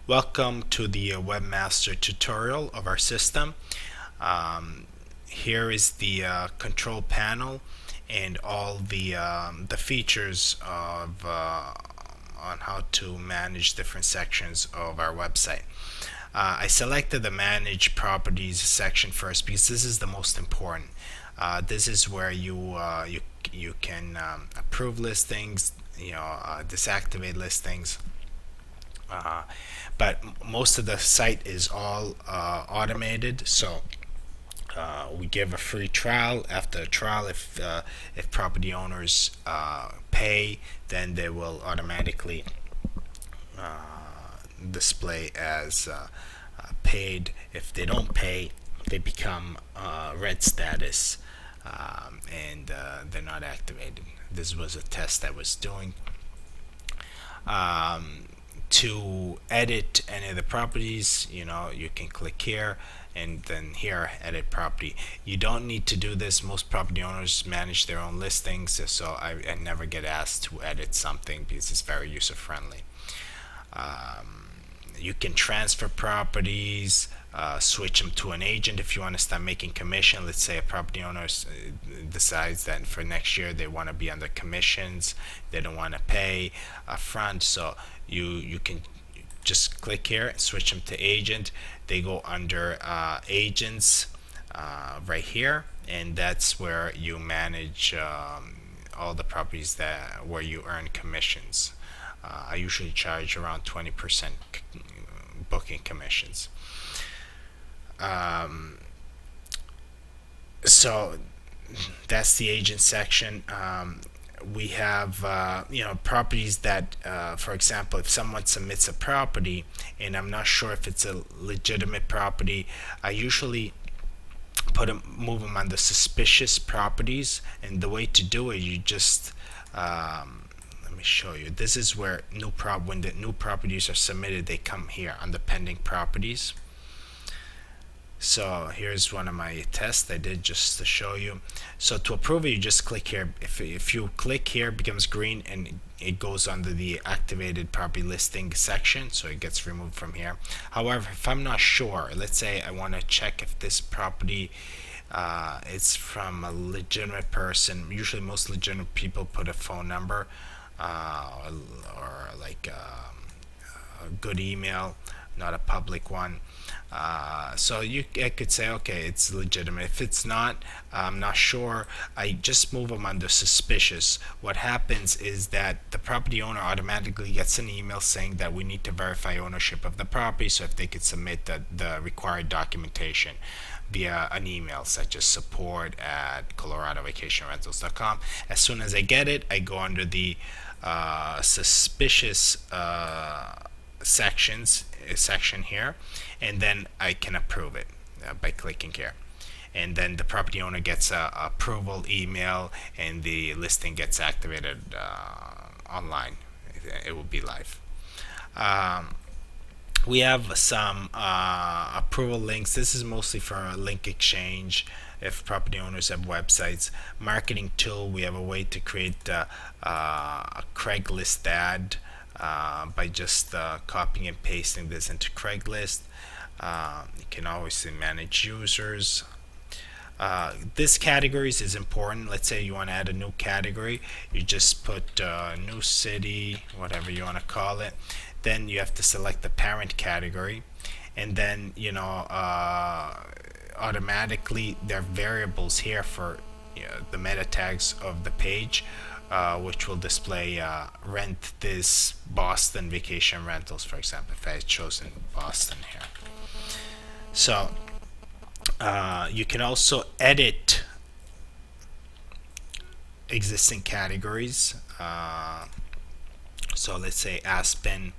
Welcome to the Webmaster tutorial of our system. Here is the control panel and all the features of on how to manage different sections of our website. I selected the Manage Properties section first because this is the most important. This is where you can approve listings, disactivate listings. Uh, but most of the site is all automated, so we give a free trial. After a trial, if property owners pay, then they will automatically display as paid. If they don't pay, they become red status, and they're not activated. This was a test I was doing. To edit any of the properties, you can click here and then here, edit property. You don't need to do this. Most property owners manage their own listings, so I never get asked to edit something because it's very user friendly. You can transfer properties, switch them to an agent if you want to start making commission. Let's say a property owner decides that for next year they want to be under commissions, they don't want to pay upfront, so you can just click here and switch them to agent. They go under agents right here, and that's where you manage all the properties where you earn commissions. I usually charge around 20% booking commissions. So that's the agent section. We have properties that, for example, if someone submits a property and I'm not sure if it's a legitimate property, I usually move them under suspicious properties. And the way to do it, you just let me show you. This is where when the new properties are submitted, they come here under pending properties. So here's one of my tests I did just to show you. So to approve it, you just click here. If you click here, it becomes green and it goes under the activated property listing section, so it gets removed from here. However, if I'm not sure, let's say I want to check if this property is from a legitimate person. Usually most legitimate people put a phone number or like a good email, not a public one. So I could say, okay, it's legitimate. If it's not, I'm not sure, I just move them under suspicious. What happens is that the property owner automatically gets an email saying that we need to verify ownership of the property, so if they could submit the required documentation via an email such as support@coloradovacationrentals.com. As soon as I get it, I go under the suspicious section here, and then I can approve it by clicking here, and then the property owner gets a approval email and the listing gets activated online. It will be live. We have some approval links. This is mostly for a link exchange if property owners have websites. Marketing tool, we have a way to create a Craigslist ad by just copying and pasting this into Craigslist. You can always manage users. This categories is important. Let's say you want to add a new category. You just put new city, whatever you want to call it. Then you have to select the parent category, and then automatically there are variables here for the meta tags of the page, which will display rent this Boston vacation rentals, for example, if I had chosen Boston here. So you can also edit existing categories. So let's say Aspen.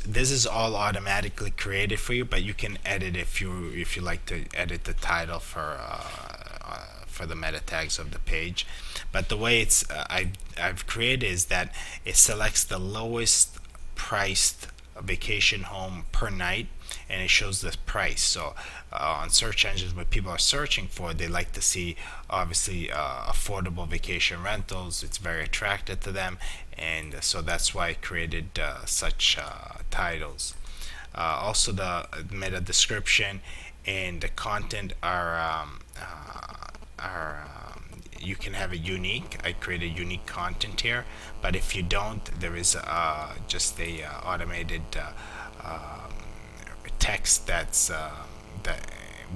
This is all automatically created for you, but you can edit if you like to edit the title for the meta tags of the page. But the way I've created is that it selects the lowest priced a vacation home per night, and it shows the price. So on search engines, what people are searching for, they like to see obviously affordable vacation rentals. It's very attractive to them, and so that's why I created such titles. Also, the meta description and the content are you can have it unique. I create a unique content here, but if you don't, there is just a automated text that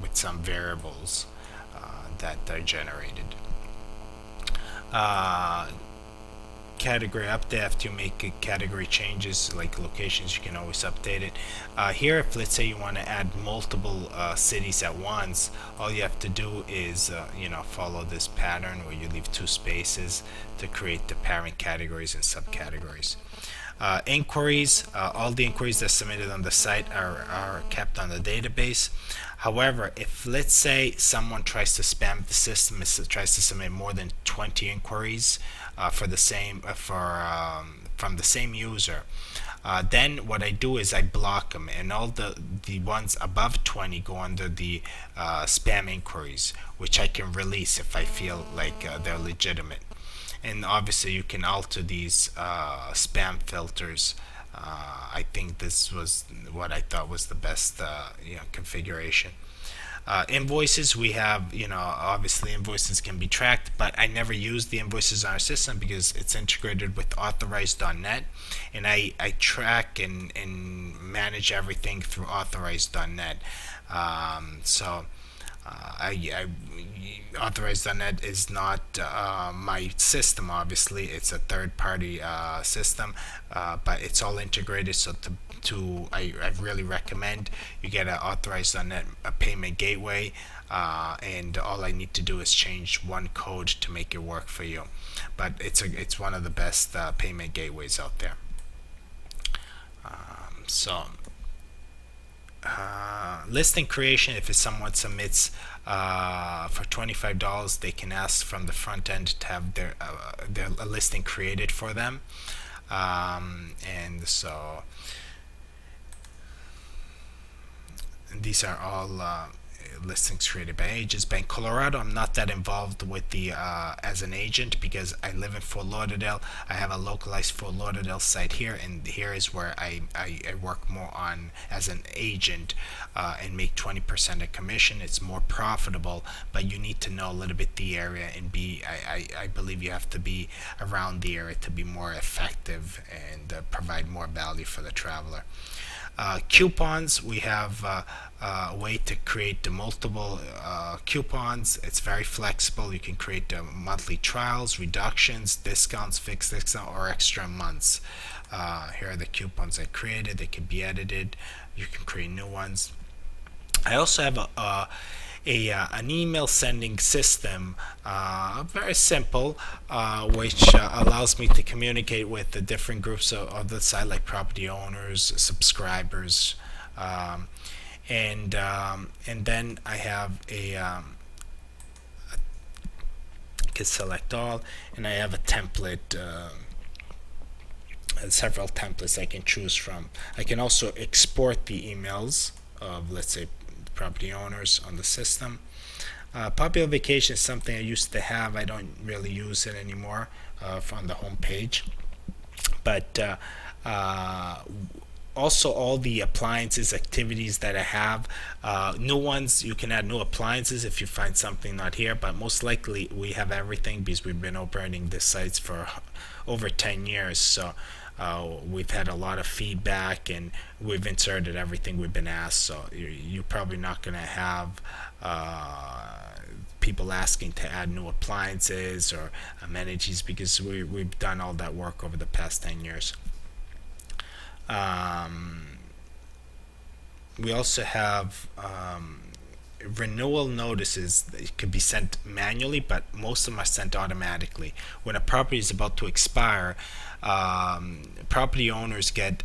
with some variables that are generated. Uh, Category update, after you make category changes like locations, you can always update it. Here, if let's say you want to add multiple cities at once, all you have to do is follow this pattern where you leave 2 spaces to create the parent categories and subcategories. Inquiries, all the inquiries that are submitted on the site are kept on the database. However, if let's say someone tries to spam the system, tries to submit more than 20 inquiries for the same from the same user, then what I do is I block them, and all the ones above 20 go under the spam inquiries, which I can release if I feel like they're legitimate. And obviously you can alter these spam filters. I think this was what I thought was the best configuration. Invoices, we have, obviously invoices can be tracked, but I never use the invoices on our system because it's integrated with authorized.net, and I track and manage everything through authorized.net. So Authorized.net is not my system. Obviously, it's a third-party system, but it's all integrated. So I really recommend you get an Authorized.net a payment gateway, and all I need to do is change one code to make it work for you. But it's one of the best payment gateways out there. So. Listing creation, if someone submits for $25, they can ask from the front end to have their listing created for them, and so these are all listings created by agents. But in Colorado, I'm not that involved with the as an agent because I live in Fort Lauderdale. I have a localized Fort Lauderdale site here, and here is where I work more on as an agent and make 20% of commission. It's more profitable, but you need to know a little bit the area and I believe you have to be around the area to be more effective and provide more value for the traveler. Coupons, we have a way to create the multiple coupons. It's very flexible. You can create monthly trials, reductions, discounts, fixed discount, or extra months. Here are the coupons I created. They can be edited. You can create new ones. I also have an email sending system, very simple, which allows me to communicate with the different groups of the site, like property owners, subscribers, and then I have can select all, and I have a template. Several templates I can choose from. I can also export the emails of, let's say, property owners on the system. Popular Vacation is something I used to have. I don't really use it anymore from the home page. But also all the appliances activities that I have, new ones, you can add new appliances if you find something not here, but most likely we have everything because we've been operating the sites for over 10 years. So we've had a lot of feedback and we've inserted everything we've been asked. So you're probably not going to have people asking to add new appliances or amenities because we've done all that work over the past 10 years. We also have renewal notices that could be sent manually, but most of them are sent automatically. When a property is about to expire, property owners get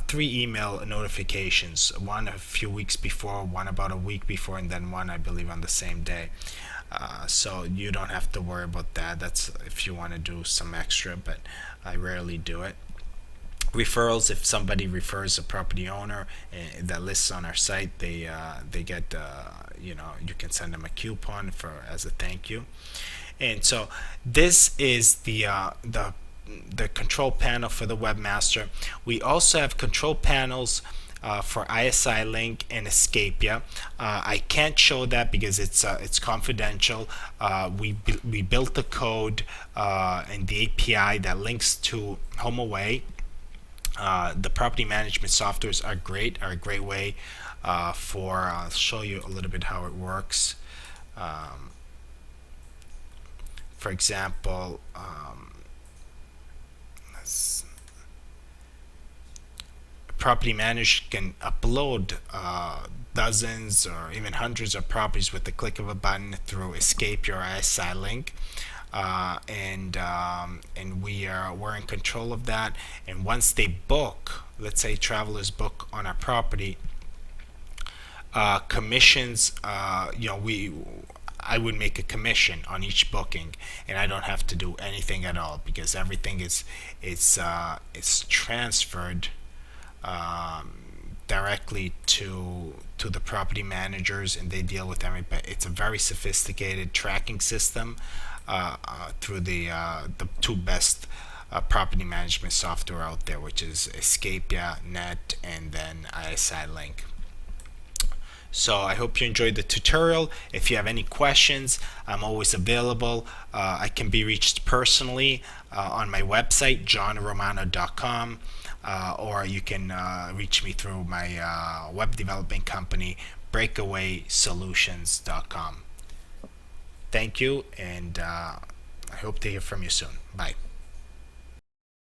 3 email notifications, one a few weeks before, one about a week before, and then one I believe on the same day. So you don't have to worry about that. That's if you want to do some extra, but I rarely do it. referrals. If somebody refers a property owner that lists on our site, they get you can send them a coupon for as a thank you. And so this is the control panel for the Webmaster. We also have control panels for ISI Link and Escapia. I can't show that because it's confidential. We built the code and the API that links to HomeAway. The property management softwares are a great way I'll show you a little bit how it works. For example, property manager can upload dozens or even hundreds of properties with the click of a button through Escape your ISI link. And we're in control of that. And once they book, let's say travelers book on our property, commissions, I would make a commission on each booking, and I don't have to do anything at all because everything is transferred directly to the property managers, and they deal with everything. It's a very sophisticated tracking system through the two best property management software out there, which is Escapia, Net, and then ISI Link. So I hope you enjoyed the tutorial. If you have any questions, I'm always available. I can be reached personally on my website, johnromano.com, or you can reach me through my web development company, breakawaysolutions.com. Thank you, and I hope to hear from you soon. Bye.